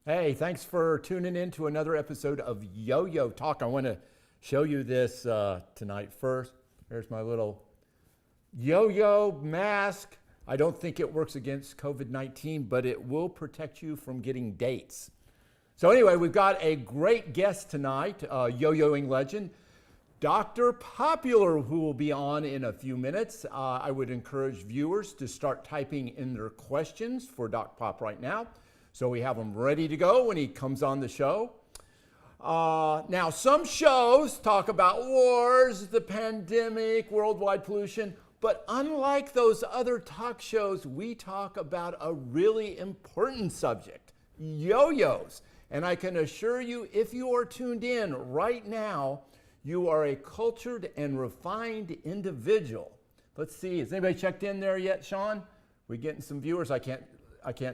Hey, thanks for tuning in to another episode of Yo-Yo Talk. I want to show you this tonight first. There's my little yo-yo mask. I don't think it works against COVID-19, but it will protect you from getting dates. So anyway, we've got a great guest tonight, yo-yoing legend, Dr. Popular, who will be on in a few minutes. I would encourage viewers to start typing in their questions for Doc Pop right now, so we have them ready to go when he comes on the show. Now, some shows talk about wars, the pandemic, worldwide pollution, but unlike those other talk shows, we talk about a really important subject, yo-yos. And I can assure you, if you are tuned in right now, you are a cultured and refined individual. Let's see, has anybody checked in there yet, Sean? We getting some viewers? I can't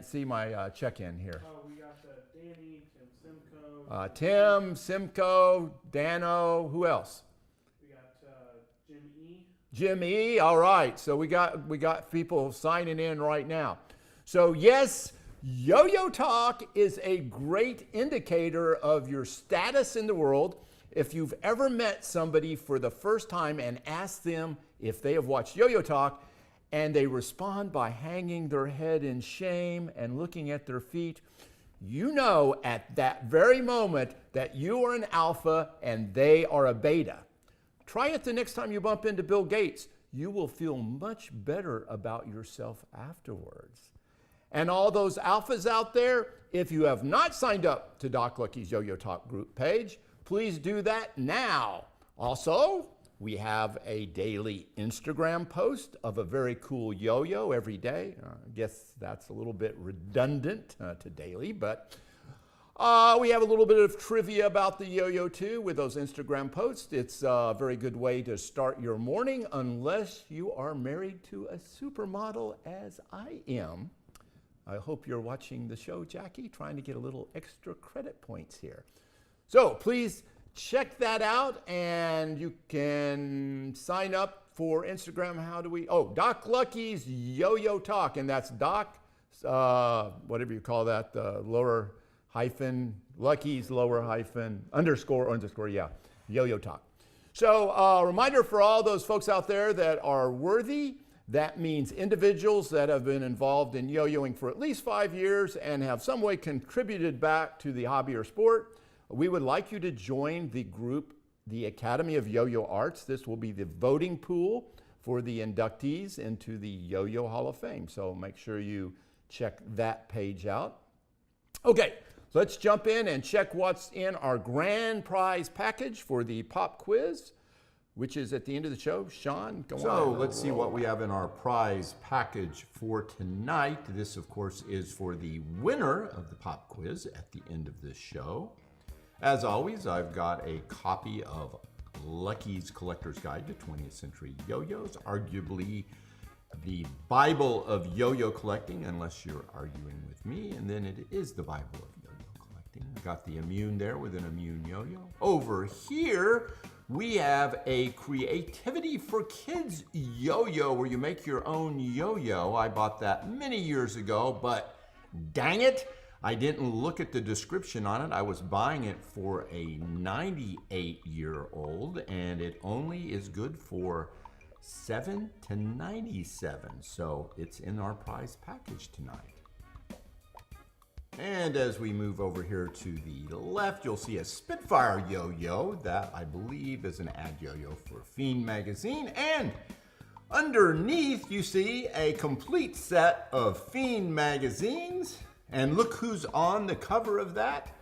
see my check-in here. Oh, we got Danny, Tim Simcoe. Tim, Simcoe, Dano, who else? We got Jim E. Jim E. All right, so we got people signing in right now. So yes, Yo-Yo Talk is a great indicator of your status in the world. If you've ever met somebody for the first time and asked them if they have watched Yo-Yo Talk, and they respond by hanging their head in shame and looking at their feet, you know at that very moment that you are an alpha and they are a beta. Try it the next time you bump into Bill Gates. You will feel much better about yourself afterwards. And all those alphas out there, if you have not signed up to Doc Lucky's Yo-Yo Talk group page, please do that now. Also, we have a daily Instagram post of a very cool yo-yo every day. I guess that's a little bit redundant to daily, but we have a little bit of trivia about the yo-yo too with those Instagram posts. It's a very good way to start your morning unless you are married to a supermodel as I am. I hope you're watching the show, Jackie, trying to get a little extra credit points here. So please check that out, and you can sign up for Instagram. How do we? Oh, Doc Lucky's Yo-Yo Talk, and that's Doc, whatever you call that, the lower hyphen, Lucky's lower hyphen, underscore, yeah, Yo-Yo Talk. So reminder for all those folks out there that are worthy, that means individuals that have been involved in yo-yoing for at least 5 years and have some way contributed back to the hobby or sport. We would like you to join the group, the Academy of Yo-Yo Arts. This will be the voting pool for the inductees into the Yo-Yo Hall of Fame. So make sure you check that page out. Okay, let's jump in and check what's in our grand prize package for the pop quiz, which is at the end of the show. Sean, go on. So let's see what we have in our prize package for tonight. This, of course, is for the winner of the pop quiz at the end of this show. As always, I've got a copy of Lucky's Collector's Guide to 20th Century Yo-Yos, arguably the Bible of yo-yo collecting, unless you're arguing with me, and then it is the Bible of yo-yo collecting. I got the Immune there with an Immune yo-yo. Over here, we have a Creativity for Kids yo-yo, where you make your own yo-yo. I bought that many years ago, but dang it, I didn't look at the description on it. I was buying it for a 98-year-old, and it only is good for 7 to 97. So it's in our prize package tonight. And as we move over here to the left, you'll see a Spitfire yo-yo. That, I believe, is an ad yo-yo for Fiend magazine. And underneath, you see a complete set of Fiend magazines. And look who's on the cover of that.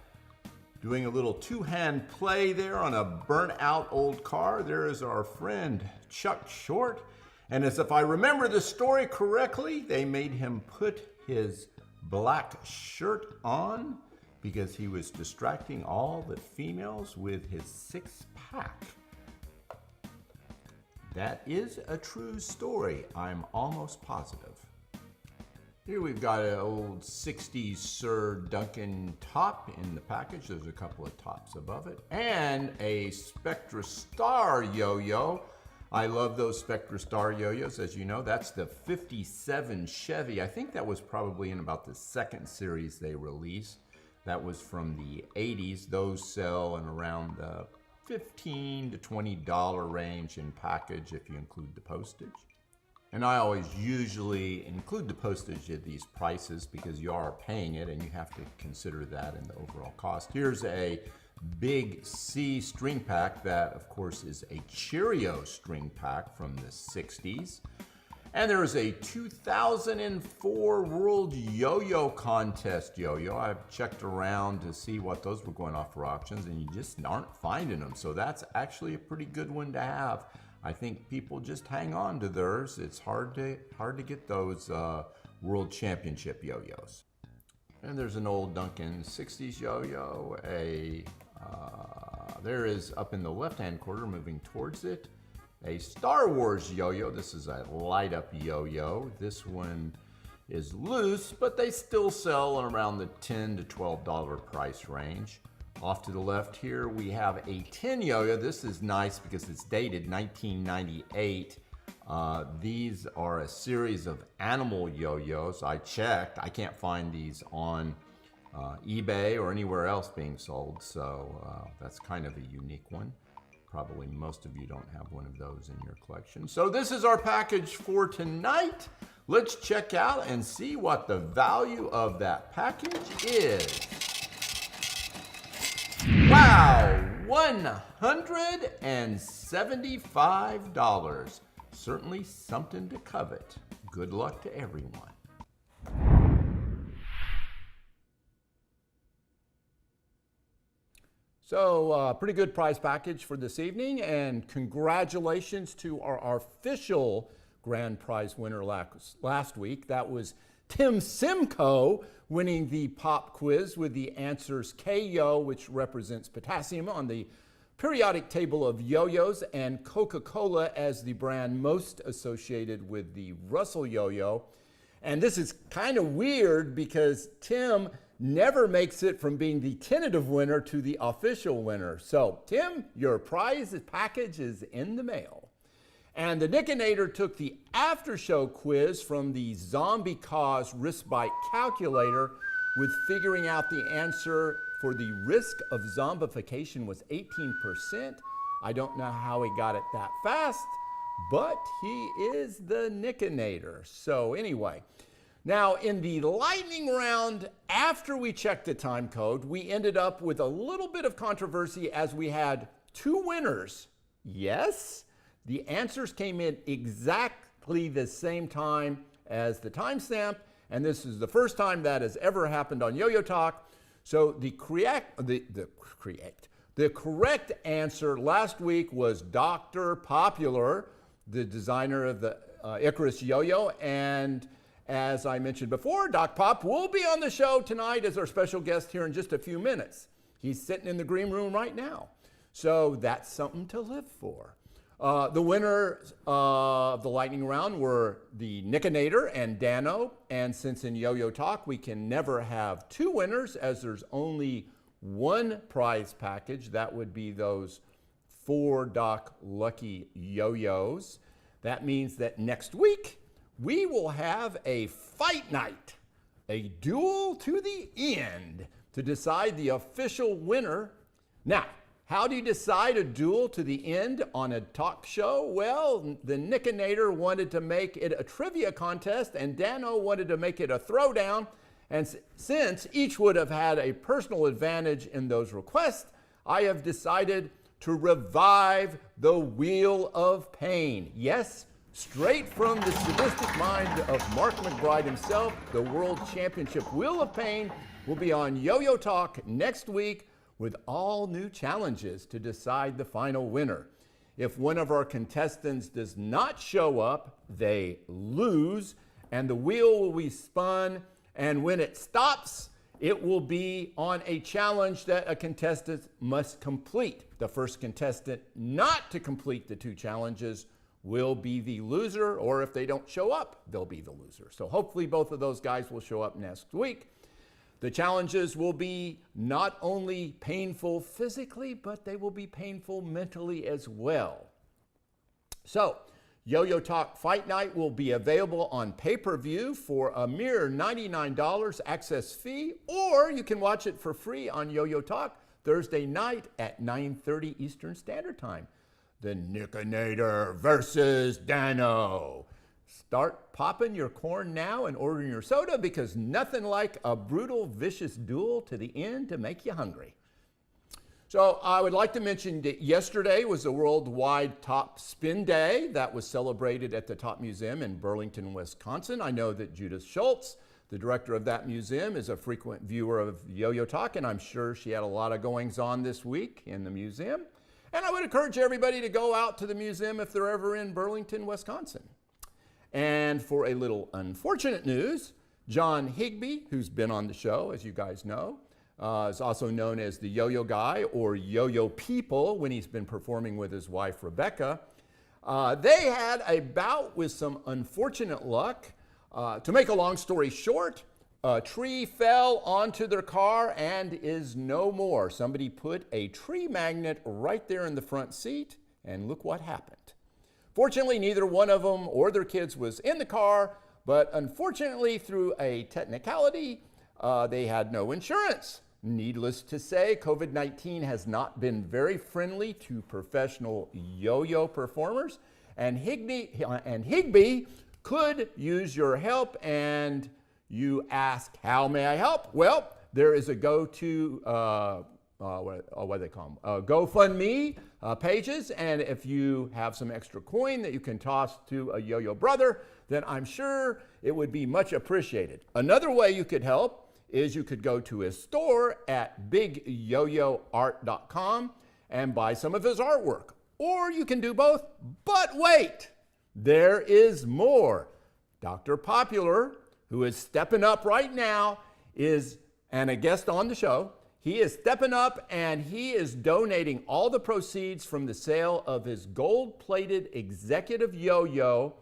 Doing a little two-hand play there on a burnt-out old car. There is our friend Chuck Short. And as if I remember the story correctly, they made him put his black shirt on because he was distracting all the females with his six-pack. That is a true story, I'm almost positive. Here we've got an old 60s Sir Duncan top in the package. There's a couple of tops above it. And a Spectra Star yo-yo. I love those Spectra Star yo-yos, as you know. That's the 57 Chevy. I think that was probably in about the second series they released. That was from the 80s. Those sell in around the $15 to $20 range in package if you include the postage. And I always usually include the postage at these prices because you are paying it and you have to consider that in the overall cost. Here's a Big C string pack that, of course, is a Cheerio string pack from the 60s. And there is a 2004 World Yo-Yo Contest yo-yo. I've checked around to see what those were going off for auctions, and you just aren't finding them. So that's actually a pretty good one to have. I think people just hang on to theirs. It's hard to get those World Championship yo-yos. And there's an old Duncan 60s yo-yo. There is, up in the left-hand corner, moving towards it, a Star Wars yo-yo. This is a light-up yo-yo. This one is loose, but they still sell in around the $10 to $12 price range. Off to the left here, we have a tin yo-yo. This is nice because it's dated 1998. These are a series of animal yo-yos. I checked. I can't find these on eBay or anywhere else being sold, so that's kind of a unique one. Probably most of you don't have one of those in your collection. So this is our package for tonight. Let's check out and see what the value of that package is. Wow, $175. Certainly something to covet. Good luck to everyone. So pretty good prize package for this evening, and congratulations to our official grand prize winner last week. That was Tim Simcoe winning the pop quiz with the answers KO, which represents potassium on the periodic table of yo-yos, and Coca-Cola as the brand most associated with the Russell yo-yo. And this is kind of weird because Tim never makes it from being the tentative winner to the official winner. So, Tim, your prize package is in the mail. And the Nickinator took the after-show quiz from the Zombie Cause Risk Bite Calculator, with figuring out the answer for the risk of zombification was 18%. I don't know how he got it that fast, but he is the Nickinator. So anyway, now in the lightning round, after we checked the time code, we ended up with a little bit of controversy as we had two winners. Yes, the answers came in exactly the same time as the timestamp, and this is the first time that has ever happened on Yo-Yo Talk. So the correct answer last week was Dr. Popular, the designer of the Icarus Yo-Yo, and as I mentioned before, Doc Pop will be on the show tonight as our special guest here in just a few minutes. He's sitting in the green room right now. So that's something to live for. The winners of the lightning round were the Nickinator and Dano. And since in Yo-Yo Talk we can never have two winners as there's only one prize package, that would be those 4 Doc Lucky Yo-Yos. That means that next week we will have a fight night, a duel to the end to decide the official winner. Now, how do you decide a duel to the end on a talk show? Well, the Nickinator wanted to make it a trivia contest, and Dano wanted to make it a throwdown. And since each would have had a personal advantage in those requests, I have decided to revive the Wheel of Pain. Yes, straight from the sadistic mind of Mark McBride himself, the World Championship Wheel of Pain will be on Yo-Yo Talk next week with all new challenges to decide the final winner. If one of our contestants does not show up, they lose, and the wheel will be spun, and when it stops, it will be on a challenge that a contestant must complete. The first contestant not to complete the two challenges will be the loser, or if they don't show up, they'll be the loser. So hopefully both of those guys will show up next week. The challenges will be not only painful physically, but they will be painful mentally as well. So Yo-Yo Talk Fight Night will be available on pay-per-view for a mere $99 access fee, or you can watch it for free on Yo-Yo Talk Thursday night at 9:30 Eastern Standard Time. The Nickinator versus Dano. Start popping your corn now and ordering your soda, because nothing like a brutal, vicious duel to the end to make you hungry. So I would like to mention that yesterday was the Worldwide Top Spin Day that was celebrated at the Top Museum in Burlington, Wisconsin. I know that Judith Schultz, the director of that museum, is a frequent viewer of Yo-Yo Talk, and I'm sure she had a lot of goings on this week in the museum. And I would encourage everybody to go out to the museum if they're ever in Burlington, Wisconsin. And for a little unfortunate news, John Higbee, who's been on the show, as you guys know, is also known as the Yo-Yo Guy or Yo-Yo People when he's been performing with his wife, Rebecca. They had a bout with some unfortunate luck. To make a long story short, a tree fell onto their car and is no more. Somebody put a tree magnet right there in the front seat, and look what happened. Fortunately, neither one of them or their kids was in the car, but unfortunately, through a technicality, they had no insurance. Needless to say, COVID-19 has not been very friendly to professional yo-yo performers, and Higbee could use your help. And you ask, how may I help? Well, there is a GoFundMe pages, and if you have some extra coin that you can toss to a yo-yo brother, then I'm sure it would be much appreciated. Another way you could help is you could go to his store at bigyoyoart.com and buy some of his artwork. Or you can do both, but wait, there is more. Dr. Popular, who is stepping up right now, and a guest on the show. He is stepping up and he is donating all the proceeds from the sale of his gold-plated executive yo-yo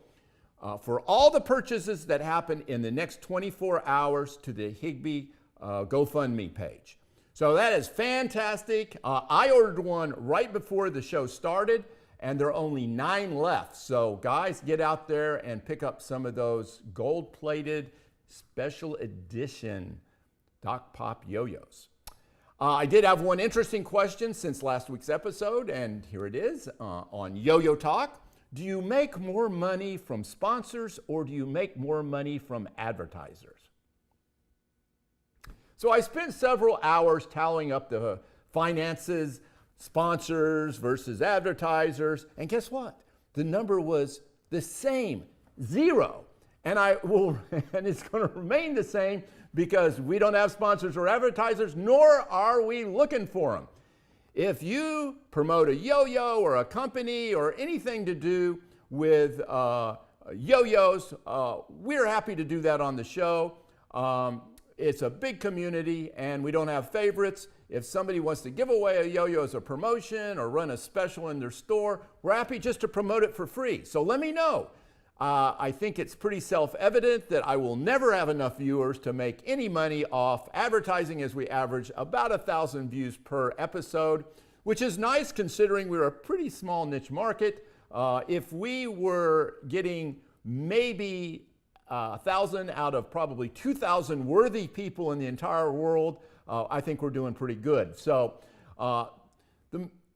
for all the purchases that happen in the next 24 hours to the Higbee GoFundMe page. So that is fantastic. I ordered one right before the show started, and there are only 9 left. So guys, get out there and pick up some of those gold-plated special edition Doc Pop yo-yos. I did have one interesting question since last week's episode, and here it is on Yo-Yo Talk. Do you make more money from sponsors, or do you make more money from advertisers? So I spent several hours tallying up the finances, sponsors versus advertisers, and guess what? The number was the same, 0. And it's going to remain the same because we don't have sponsors or advertisers, nor are we looking for them. If you promote a yo-yo or a company or anything to do with yo-yos, we're happy to do that on the show. It's a big community and we don't have favorites. If somebody wants to give away a yo-yo as a promotion or run a special in their store, we're happy just to promote it for free. So let me know. I think it's pretty self-evident that I will never have enough viewers to make any money off advertising, as we average about 1,000 views per episode, which is nice considering we're a pretty small niche market. If we were getting maybe 1,000 out of probably 2,000 worthy people in the entire world, I think we're doing pretty good. So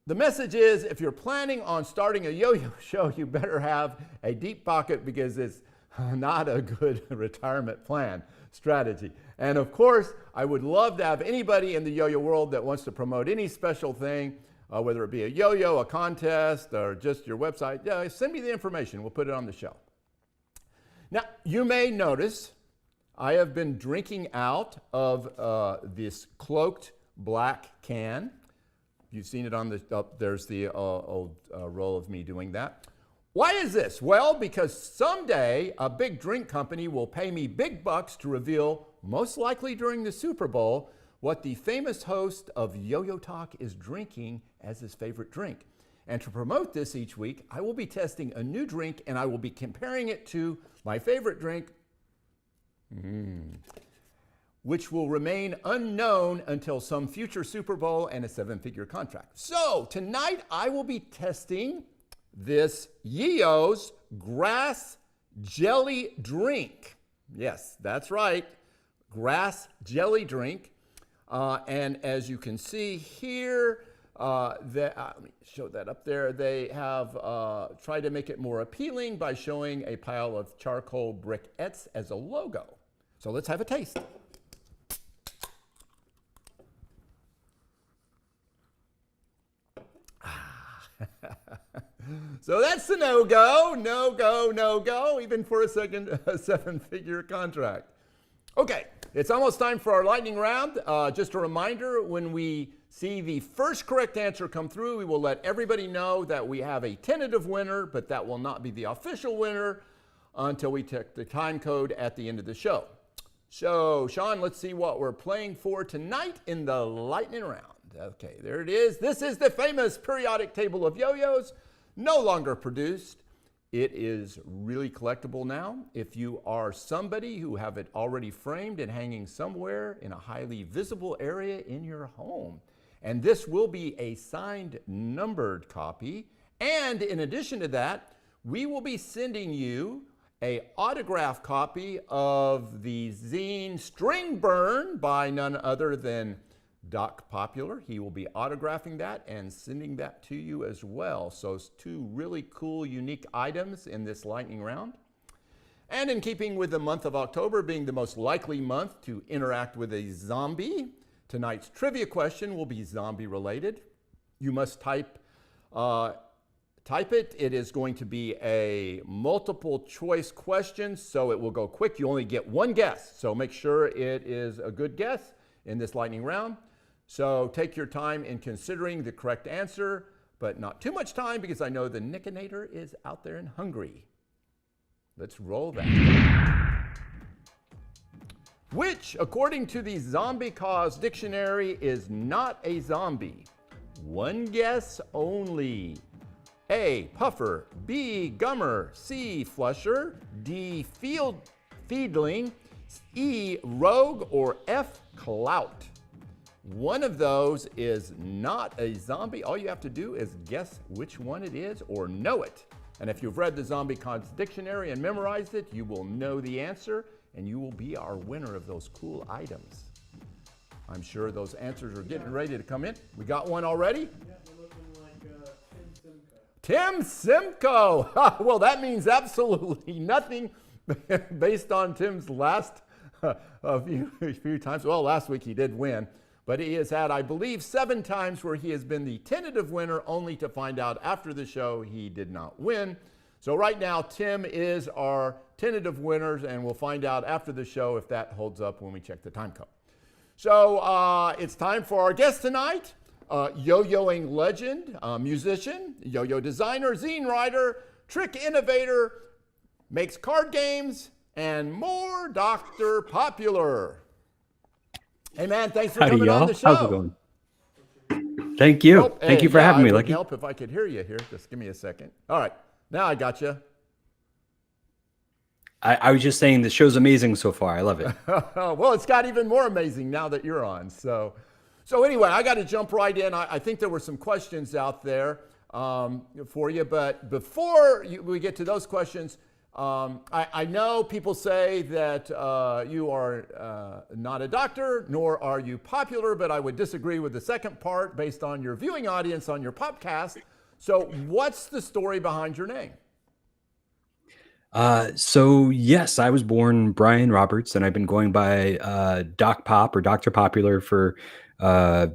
the message is, if you're planning on starting a yo-yo show, you better have a deep pocket, because it's not a good retirement plan strategy. And of course, I would love to have anybody in the yo-yo world that wants to promote any special thing, whether it be a yo-yo, a contest, or just your website. Yeah, send me the information. We'll put it on the show. Now, you may notice I have been drinking out of this cloaked black can. You've seen it on the, there's the old roll of me doing that. Why is this? Well, because someday a big drink company will pay me big bucks to reveal, most likely during the Super Bowl, what the famous host of Yo-Yo Talk is drinking as his favorite drink. And to promote this each week, I will be testing a new drink, and I will be comparing it to my favorite drink, which will remain unknown until some future Super Bowl and a 7-figure contract. So tonight I will be testing this Yeo's grass jelly drink. Yes, that's right. Grass jelly drink. And as you can see here, let me show that up there. They have tried to make it more appealing by showing a pile of charcoal briquettes as a logo. So let's have a taste. So that's the no-go, no-go, no-go, even for a seven-figure contract. Okay, it's almost time for our lightning round. Just a reminder, when we see the first correct answer come through, we will let everybody know that we have a tentative winner, but that will not be the official winner until we check the time code at the end of the show. So, Sean, let's see what we're playing for tonight in the lightning round. Okay, there it is. This is the famous periodic table of yo-yos, no longer produced. It is really collectible now. If you are somebody who have it already framed and hanging somewhere in a highly visible area in your home. And this will be a signed, numbered copy. And in addition to that, we will be sending you an autographed copy of the zine String Burn by none other than Doc Popular. He will be autographing that and sending that to you as well. So it's two really cool, unique items in this lightning round. And in keeping with the month of October being the most likely month to interact with a zombie, tonight's trivia question will be zombie related. You must type it. It is going to be a multiple choice question, so it will go quick. You only get one guess, so make sure it is a good guess in this lightning round. So take your time in considering the correct answer, but not too much time because I know the Nickinator is out there and hungry. Let's roll that. Which, according to the Zombie Cause Dictionary, is not a zombie? One guess only. A, puffer. B, gummer. C, flusher. D, fiedling. E, rogue. Or F, clout. One of those is not a zombie. All you have to do is guess which one it is or know it. And if you've read the Zombie Cause Dictionary and memorized it, you will know the answer and you will be our winner of those cool items. I'm sure those answers are getting ready to come in. We got one already? Yeah, we're looking like Tim Simcoe. Tim Simcoe. Well, that means absolutely nothing based on Tim's last few times. Well, last week he did win. But he has had, I believe, 7 times where he has been the tentative winner, only to find out after the show he did not win. So right now, Tim is our tentative winner, and we'll find out after the show if that holds up when we check the time code. So it's time for our guest tonight, yo-yoing legend, musician, yo-yo designer, zine writer, trick innovator, makes card games, and more, Dr. Popular. Hey man, thanks for coming on the show. How's it going? Thank you. Thank you for having me. It would help if I could hear you here. Just give me a second. All right, now I got you. I was just saying the show's amazing so far. I love it. Well, it's got even more amazing now that you're on. So anyway, I got to jump right in. I think there were some questions out there for you, but before we get to those questions, I know people say that you are not a doctor, nor are you popular, but I would disagree with the second part based on your viewing audience on your podcast. So what's the story behind your name? So yes, I was born Brian Roberts, and I've been going by Doc Pop or Dr. Popular for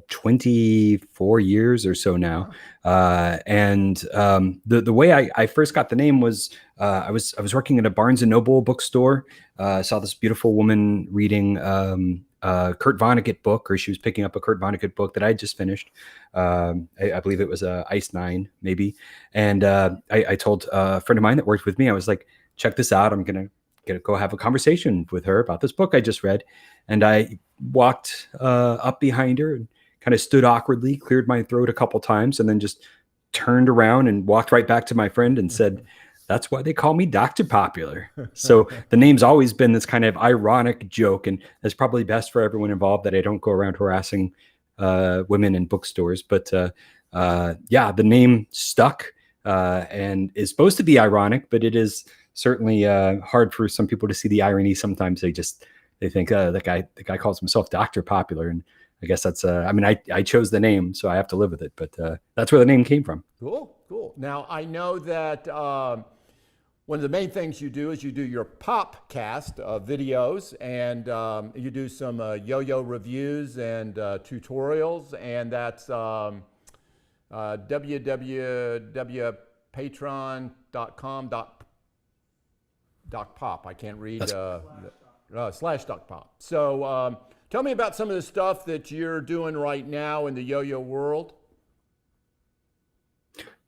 24 years or so now. And the way I first got the name was I was working at a Barnes and Noble bookstore. Saw this beautiful woman reading Kurt Vonnegut book, or she was picking up a Kurt Vonnegut book that I just finished. I believe it was Ice 9, maybe. And I told a friend of mine that worked with me, I was like, check this out. I'm gonna go have a conversation with her about this book I just read. And I walked up behind her and kind of stood awkwardly, cleared my throat a couple times, and then just turned around and walked right back to my friend and said, that's why they call me Dr. Popular. So the name's always been this kind of ironic joke, and it's probably best for everyone involved that I don't go around harassing women in bookstores. But yeah, the name stuck. and is supposed to be ironic, but it is certainly hard for some people to see the irony. Sometimes they think the guy calls himself Dr. Popular, and I guess that's I mean, I chose the name, so I have to live with it, but that's where the name came from. Cool. Now I know that one of the main things you do is you do your popcast videos, and you do some yo-yo reviews and tutorials, and that's www.patreon.com.pop. I can't read /.pop. So tell me about some of the stuff that you're doing right now in the yo-yo world.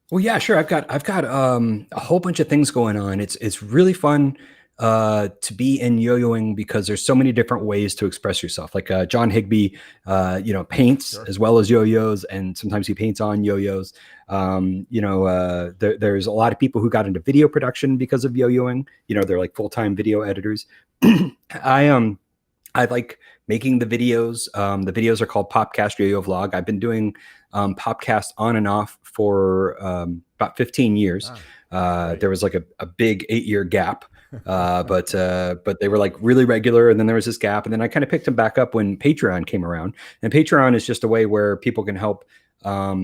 Well, yeah, sure. I've got a whole bunch of things going on. It's really fun to be in yo-yoing because there's so many different ways to express yourself. Like John Higby, paints as well as yo-yos, and sometimes he paints on yo-yos. There's a lot of people who got into video production because of yo-yoing. They're like full-time video editors. I like making the videos. The videos are called Popcast Yo-Yo Vlog. I've been doing Popcast on and off for about 15 years. There was like a big 8-year gap, but they were like really regular. And then there was this gap. And then I kind of picked them back up when Patreon came around. And Patreon is just a way where people can help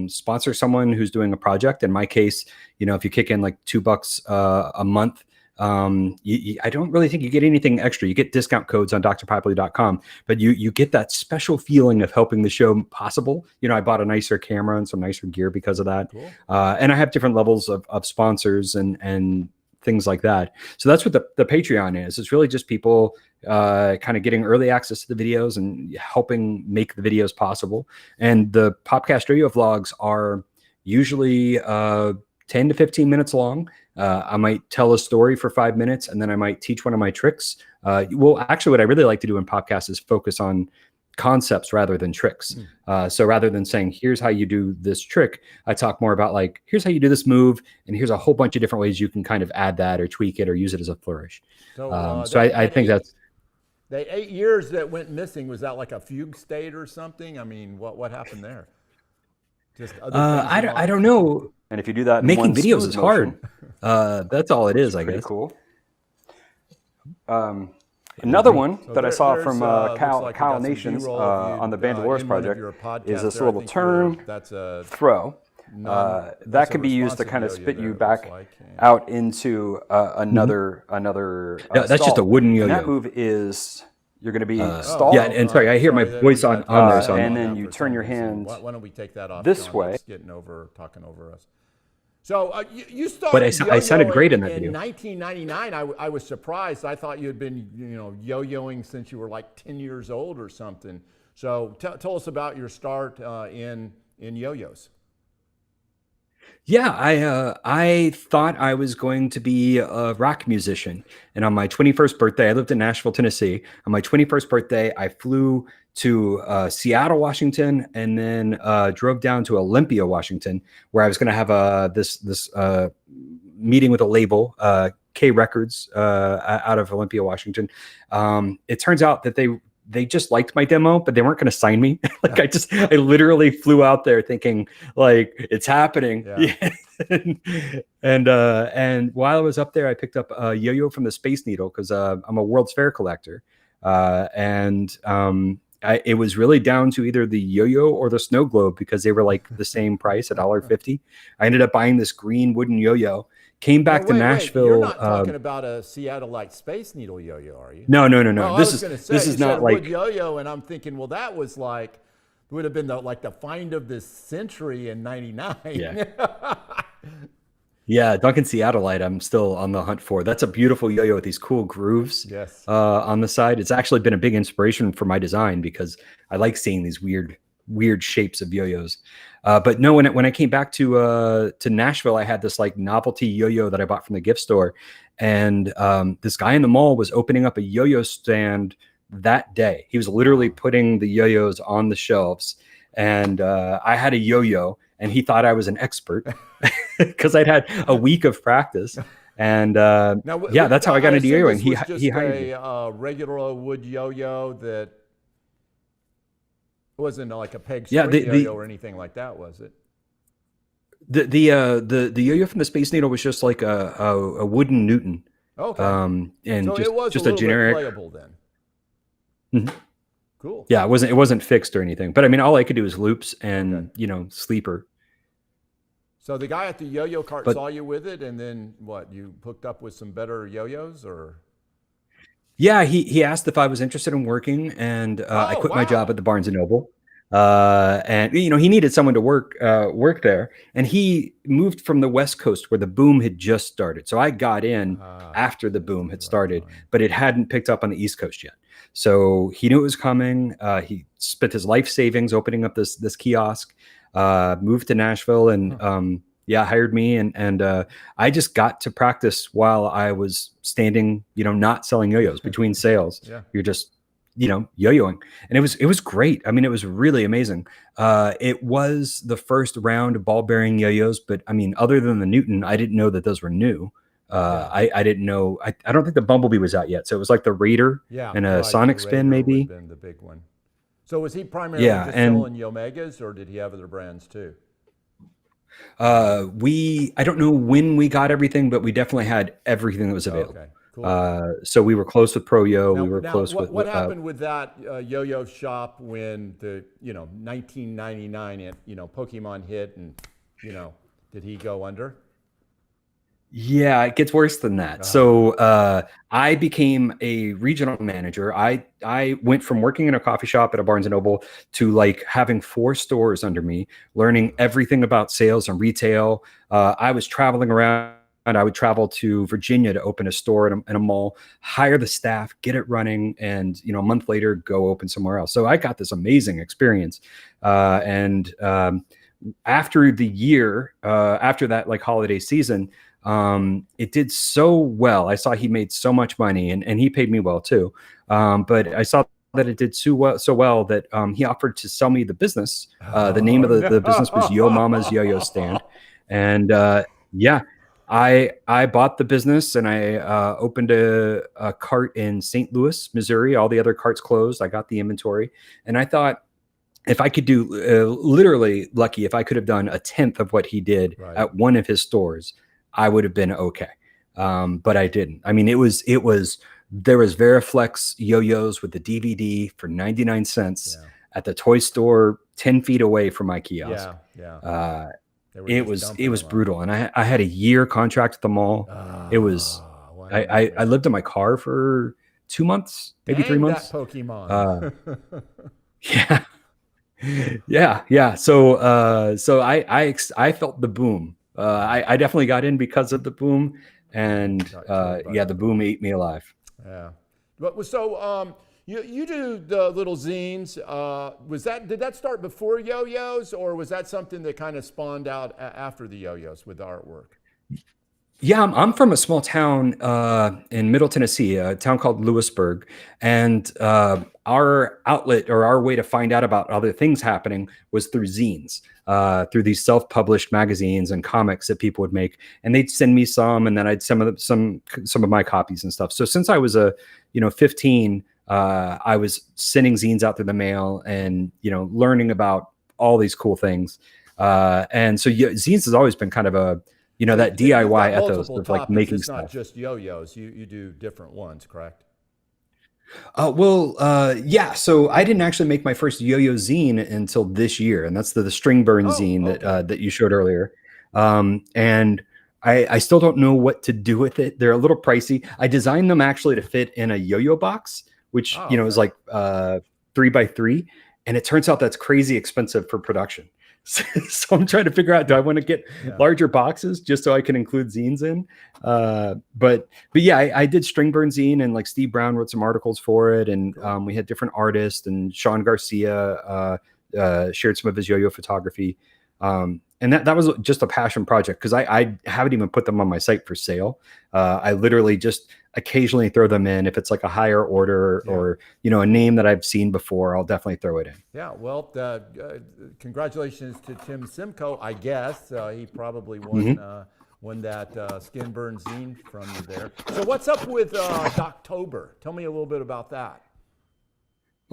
sponsor someone who's doing a project. In my case, if you kick in like $2 a month, I don't really think you get anything extra. You get discount codes on drpopular.com, but you get that special feeling of helping the show possible. I bought a nicer camera and some nicer gear because of that. Cool. And I have different levels of sponsors and things like that. So that's what the Patreon is. It's really just people kind of getting early access to the videos and helping make the videos possible. And the Popcast Yo-Yo vlogs are usually 10 to 15 minutes long. I might tell a story for 5 minutes, and then I might teach one of my tricks. Actually, what I really like to do in podcasts is focus on concepts rather than tricks. So rather than saying, here's how you do this trick, I talk more about like, here's how you do this move, and here's a whole bunch of different ways you can kind of add that or tweak it or use it as a flourish. So I think that's... The 8 years that went missing, was that like a fugue state or something? I mean, what happened there? Just I don't know. And if you do that, making videos is hard. That's all it is, I guess. Cool. Another one that I saw from Kyle Nations on the Bangalores project is this little turn throw. That can be used to kind of spit you back out into another. That's just a wooden yo-yo. And that move is you're going to be stalled. Yeah, and sorry, I hear my voice on there. So and then you turn your hands. Why don't we take that off this way? Talking over us. So you started. But I sounded great in that video. In 1999, I was surprised. I thought you had been, yo-yoing since you were like 10 years old or something. So tell us about your start in yo-yos. Yeah, I thought I was going to be a rock musician. And on my 21st birthday, I lived in Nashville, Tennessee. On my 21st birthday, I flew to Seattle, Washington, and then drove down to Olympia, Washington, where I was going to have this meeting with a label, K Records, out of Olympia, Washington. It turns out that they just liked my demo, but they weren't going to sign me. I literally flew out there thinking like it's happening. Yeah. And while I was up there, I picked up a yo-yo from the Space Needle because I'm a World's Fair collector. It was really down to either the yo-yo or the snow globe because they were like the same price, $1.50. I ended up buying this green wooden yo-yo. Came back to Nashville. You're not talking about a Seattle-like Space Needle yo-yo, are you? No. Oh, this is not like wood yo-yo, and I'm thinking, well, that was like would have been the find of this century in '99. Yeah. Yeah, Duncan Seattleite, I'm still on the hunt for. That's a beautiful yo-yo with these cool grooves on the side. It's actually been a big inspiration for my design because I like seeing these weird shapes of yo-yos. But no, when I came back to Nashville, I had this like novelty yo-yo that I bought from the gift store. And this guy in the mall was opening up a yo-yo stand that day. He was literally putting the yo-yos on the shelves. And I had a yo-yo, and he thought I was an expert because I'd had a week of practice. And that's how I got into yo-yoing. He hired me. A regular wood yo-yo that wasn't like a peg string yo-yo or anything like that, was it? The yo-yo from the Space Needle was just like a wooden Newton. Okay. And so just, it was just a little generic. bit playable then. Mhm. Cool. Yeah, it wasn't fixed or anything. But I mean, all I could do was loops and sleeper. So the guy at the yo-yo cart But saw you with it, and then what? You hooked up with some better yo-yos, or? yeah, he asked if I was interested in working, and I quit my job at the Barnes and Noble. And he needed someone to work there, and he moved from the West Coast where the boom had just started. So I got in after the boom had started, but it hadn't picked up on the East Coast yet. So he knew it was coming. He spent his life savings opening up this kiosk. Moved to Nashville, and hired me, and I just got to practice while I was standing, not selling yo-yos between sales. You're just yo-yoing, and it was great. I mean, it was really amazing. It was the first round of ball bearing yo-yos, but I mean, other than the Newton, I didn't know that those were new. I didn't know. I don't think the Bumblebee was out yet, so it was like the Raider and a Sonic Spin, maybe. Been the big one. So was he primarily just selling Yomegas, or did he have other brands too? I don't know when we got everything, but we definitely had everything that was available. Okay, cool. So we were close with Pro Yo. We were close with. What happened with that yo-yo shop when the 1999 Pokemon hit, and did he go under? Yeah, it gets worse than that. So I became a regional manager. I went from working in a coffee shop at a Barnes & Noble to like having 4 stores under me, learning everything about sales and retail. I was traveling around. I would travel to Virginia to open a store in a mall, hire the staff, get it running, and a month later go open somewhere else. So I got this amazing experience. After the year, after that like holiday season, it did so well. I saw he made so much money, and he paid me well too. But I saw that it did so well that he offered to sell me the business. The name of the business was Yo Mama's Yo-Yo Stand. And I bought the business, and I opened a cart in St. Louis, Missouri. All the other carts closed. I got the inventory, and I thought, if I could do literally lucky, if I could have done a 10th of what he did at one of his stores, I would have been okay. But I didn't. I mean, there was Veriflex yo-yos with the DVD for 99 cents at the toy store 10 feet away from my kiosk. It was brutal. And I had a year contract with them all. It was, I lived in my car for 2 months, maybe 3 months. That Pokemon. Yeah. So I felt the boom. I definitely got in because of the boom, and the boom ate me alive. Yeah. But so you do the little zines. Did that start before yo-yos, or was that something that kind of spawned out after the yo-yos with the artwork? Yeah, I'm from a small town in Middle Tennessee, a town called Lewisburg, and our outlet, or our way to find out about other things happening, was through zines, through these self-published magazines and comics that people would make, and they'd send me some, and then I'd some of my copies and stuff. So since I was 15, I was sending zines out through the mail, and learning about all these cool things, and so zines has always been kind of a that DIY ethos of like making it's stuff. Not just yo-yos. You do different ones, correct? So I didn't actually make my first yo-yo zine until this year, and that's the string burn zine that you showed earlier. And I still don't know what to do with it. They're a little pricey. I designed them actually to fit in a yo-yo box, which is like 3x3, and it turns out that's crazy expensive for production. So I'm trying to figure out, do I want to get larger boxes just so I can include zines in? But I did string burn zine, and like Steve Brown wrote some articles for it, and we had different artists, and Sean Garcia shared some of his yo-yo photography. And that was just a passion project, because I haven't even put them on my site for sale. I literally just occasionally throw them in. If it's like a higher order or, a name that I've seen before, I'll definitely throw it in. Yeah, well, congratulations to Tim Simcoe, I guess. He probably won that Skin Burn zine from you there. So what's up with Doctober? Tell me a little bit about that.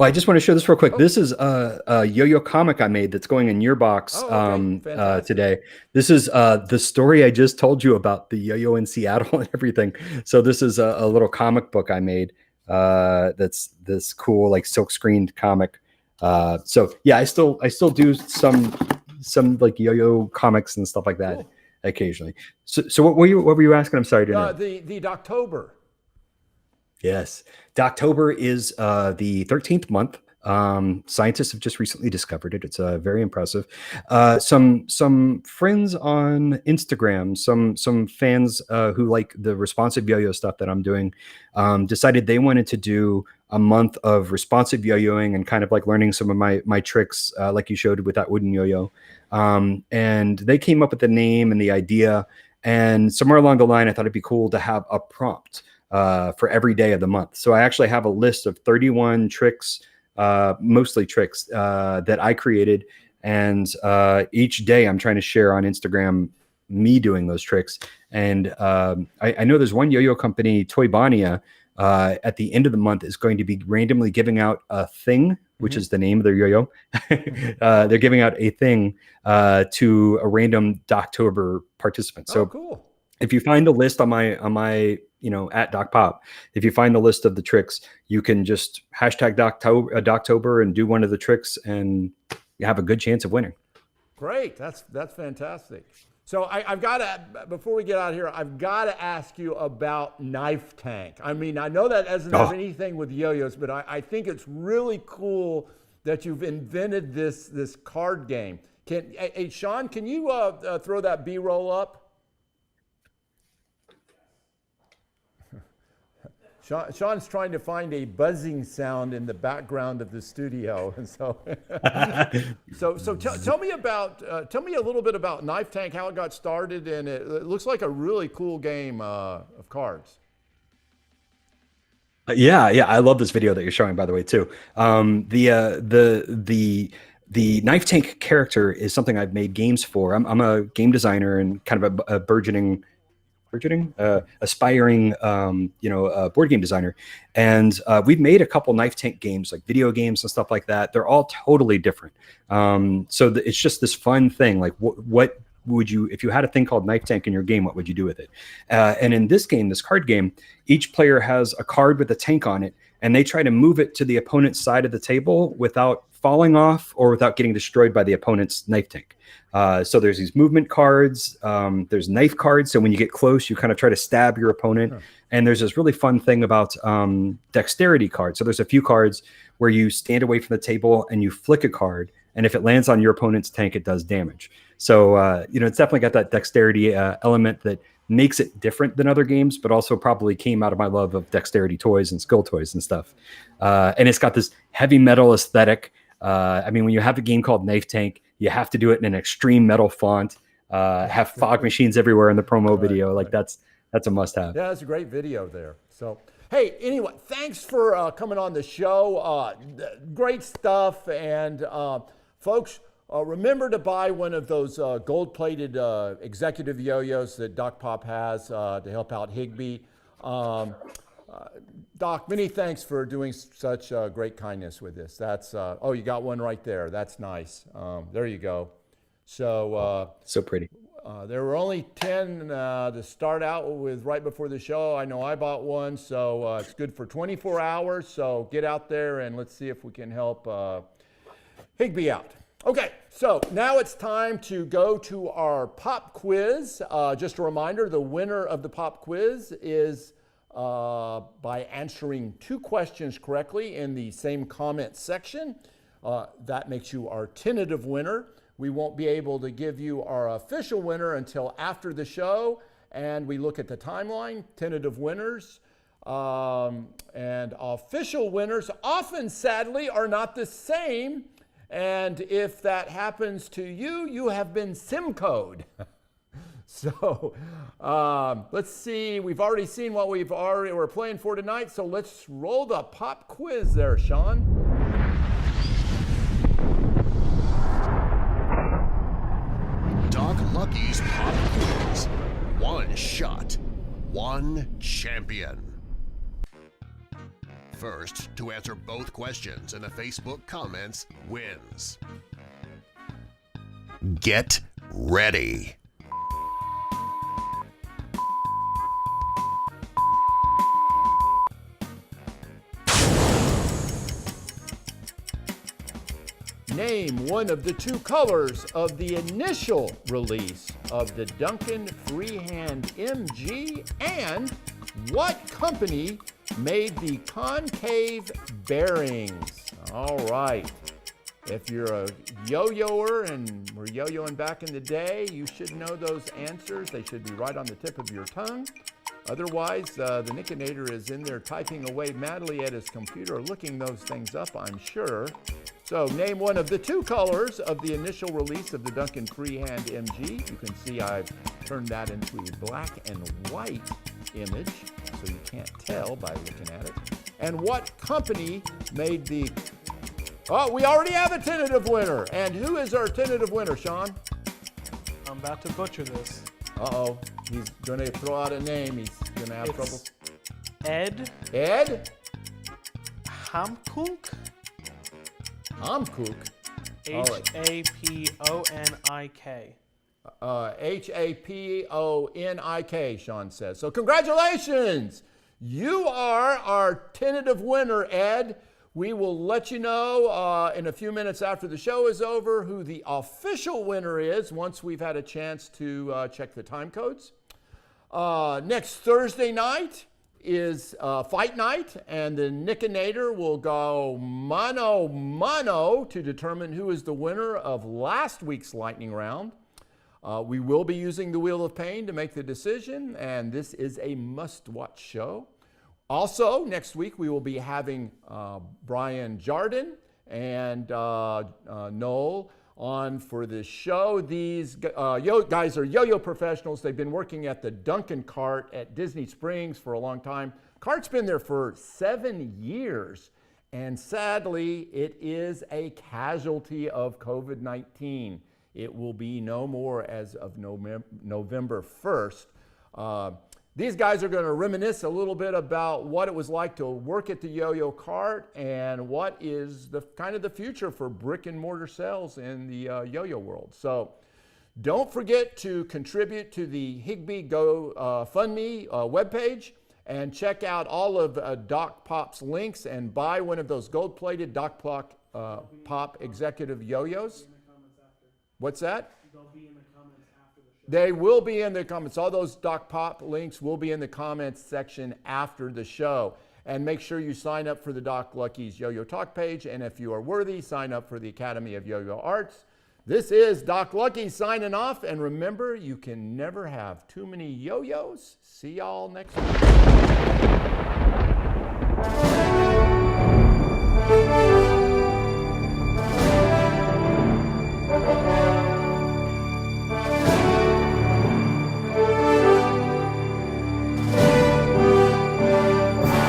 Well, I just want to show this real quick. This is a yo-yo comic I made that's going in your box today. This is the story I just told you about the yo-yo in Seattle and everything. So this is a little comic book I made that's this cool like silk screened comic. So yeah, I still do some like yo-yo comics and stuff like that occasionally. So what were you asking? I'm sorry to interrupt. The Doctober. Yes. Doctober is the 13th month. Scientists have just recently discovered it. It's very impressive. Some friends on Instagram, some fans who like the responsive yo-yo stuff that I'm doing, decided they wanted to do a month of responsive yo-yoing and kind of like learning some of my tricks, like you showed with that wooden yo-yo. And they came up with the name and the idea. And somewhere along the line, I thought it'd be cool to have a prompt for every day of the month. So I actually have a list of 31 tricks, mostly tricks that I created. And each day I'm trying to share on Instagram me doing those tricks. And I know there's one yo-yo company, Toy Bonnia, at the end of the month is going to be randomly giving out a thing, which is the name of their yo-yo. They're giving out a thing to a random Doctober participant. So cool. If you find the list on my at Doc Pop, if you find the list of the tricks, you can just hashtag Doctober and do one of the tricks, and you have a good chance of winning. Great, that's fantastic. So I've got to, before we get out of here, I've got to ask you about Knife Tank. I mean, I know that doesn't have anything with yo-yos, but I think it's really cool that you've invented this card game. Hey, Sean, can you throw that B-roll up? Sean's trying to find a buzzing sound in the background of the studio, and so tell me a little bit about Knife Tank, how it got started, and it looks like a really cool game of cards. Yeah, I love this video that you're showing, by the way, too. The Knife Tank character is something I've made games for. I'm a game designer and kind of a aspiring board game designer, and we've made a couple Knife Tank games, like video games and stuff like that. They're all totally different. So it's just this fun thing. Like what would you, if you had a thing called Knife Tank in your game, what would you do with it? And in this game, this card game, each player has a card with a tank on it, and they try to move it to the opponent's side of the table without falling off or without getting destroyed by the opponent's knife tank. So there's these movement cards, there's knife cards. So when you get close, you kind of try to stab your opponent. Sure. And there's this really fun thing about dexterity cards. So there's a few cards where you stand away from the table and you flick a card. And if it lands on your opponent's tank, it does damage. So, it's definitely got that dexterity element that makes it different than other games, but also probably came out of my love of dexterity toys and skill toys and stuff. And it's got this heavy metal aesthetic. I mean, when you have a game called Knife Tank, you have to do it in an extreme metal font, have fog machines everywhere in the promo video. Like that's a must have. Yeah, that's a great video there. So, hey, anyway, thanks for coming on the show. Great stuff. And folks, remember to buy one of those gold-plated executive yo-yos that Doc Pop has to help out Higby. Doc, many thanks for doing such great kindness with this. That's you got one right there. That's nice. There you go. So so pretty. There were only 10 to start out with right before the show. I know I bought one, so it's good for 24 hours. So get out there and let's see if we can help Higby out. Okay, so now it's time to go to our pop quiz. Just a reminder, the winner of the pop quiz is by answering 2 questions correctly in the same comment section. That makes you our tentative winner. We won't be able to give you our official winner until after the show, and we look at the timeline, tentative winners. And official winners often, sadly, are not the same. And if that happens to you, you have been SIM-code. So let's see. We've already seen what we're playing for tonight. So let's roll the pop quiz there, Sean. Doc Lucky's pop quiz. One shot, one champion. first to answer both questions in the Facebook comments wins. Get ready. Name one of the two colors of the initial release of the Duncan Freehand MG, and what company made the concave bearings? All right. If you're a yo-yoer and were yo-yoing back in the day, you should know those answers. They should be right on the tip of your tongue. Otherwise, the Nickinator is in there typing away madly at his computer, looking those things up, I'm sure. So name one of the two colors of the initial release of the Duncan Freehand MG. You can see I've turned that into a black and white image, so you can't tell by looking at it. And what company made the... Oh, we already have a tentative winner. And who is our tentative winner, Sean? I'm about to butcher this. Uh-oh. He's going to throw out a name. He's going to have trouble. Ed Ed? Hamkunk? Hamkuk? Haponik. Haponik, Sean says. So congratulations. You are our tentative winner, Ed. We will let you know in a few minutes after the show is over who the official winner is once we've had a chance to check the time codes. Next Thursday night is fight night, and the Nickinator will go mano to determine who is the winner of last week's lightning round. We will be using the Wheel of Pain to make the decision, and this is a must-watch show. Also, next week we will be having Brian Jardin and Noel on for this show. These guys are yo-yo professionals. They've been working at the Duncan cart at Disney Springs for a long time. Cart's been there for 7 years, and sadly, it is a casualty of COVID-19. It will be no more as of November 1st. These guys are going to reminisce a little bit about what it was like to work at the yo-yo cart and what is the kind of the future for brick and mortar sales in the yo-yo world. So don't forget to contribute to the Higby Go Fund Me webpage and check out all of Doc Pop's links and buy one of those gold-plated Doc Pop executive yo-yos. What's that? They will be in the comments. All those Doc Pop links will be in the comments section after the show. And make sure you sign up for the Doc Lucky's Yo-Yo Talk page. And if you are worthy, sign up for the Academy of Yo-Yo Arts. This is Doc Lucky signing off. And remember, you can never have too many yo-yos. See y'all next week.